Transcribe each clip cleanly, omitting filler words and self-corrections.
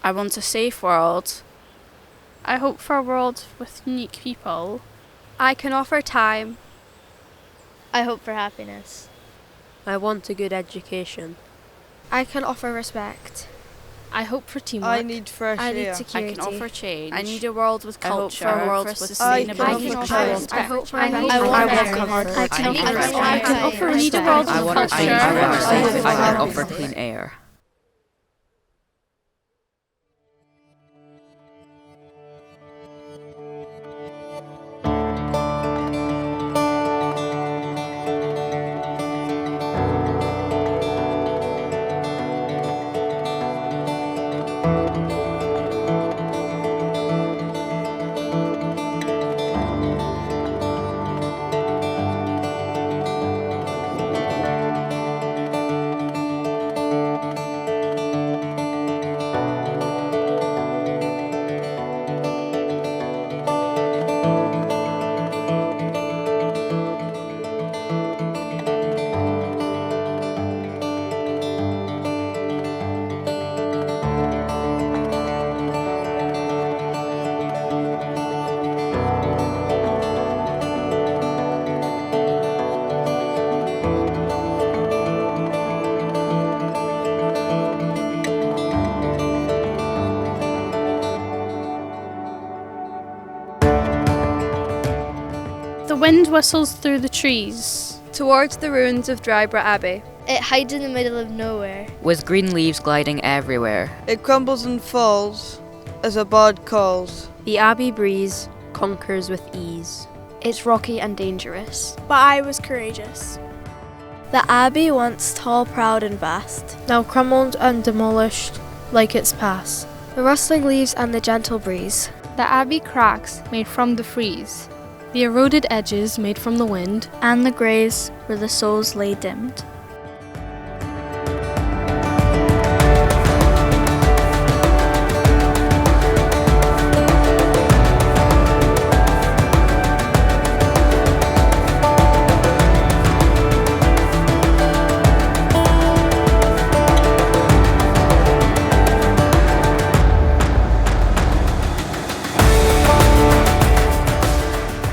I want a safe world. I hope for a world with unique people. I can offer time. I hope for happiness. I want a good education. I can offer respect. I hope for teamwork. I need fresh I air. need I security. can offer change. I need a world with culture. I hope for a world with with sustainability. I hope for I want comfort. I can offer I need a world with culture. I can offer clean air. The wind whistles through the trees. towards the ruins of Dryburgh Abbey. It hides in the middle of nowhere. with green leaves gliding everywhere. It crumbles and falls as a bard calls. The Abbey breeze conquers with ease. It's rocky and dangerous. But I was courageous. The Abbey, once tall, proud and vast, now crumbled and demolished like its past. The rustling leaves and the gentle breeze. The abbey cracks made from the frieze. The eroded edges made from the wind, and the graves where the souls lay dimmed.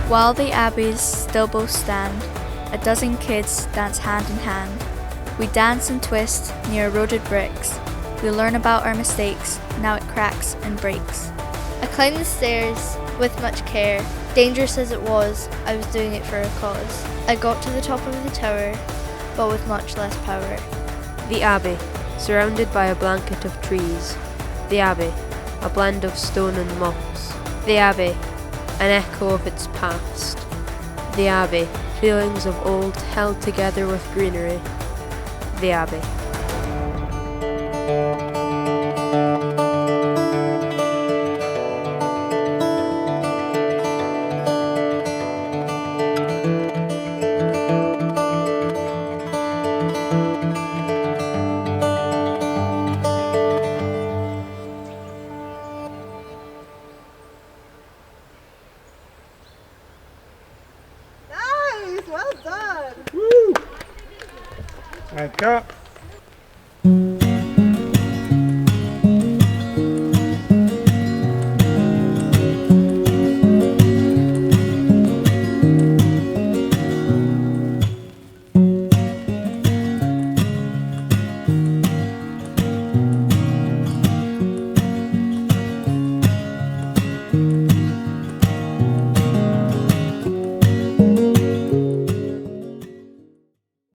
While the abbeys still both stand, a dozen kids dance hand in hand. We dance and twist near eroded bricks. We learn about our mistakes, now it cracks and breaks. I climbed the stairs with much care. Dangerous as it was, I was doing it for a cause. I got to the top of the tower, but with much less power. The Abbey, surrounded by a blanket of trees. The Abbey, a blend of stone and moss. The Abbey, an echo of its past. The Abbey, feelings of old held together with greenery. The Abbey. Nice, well done. And cut.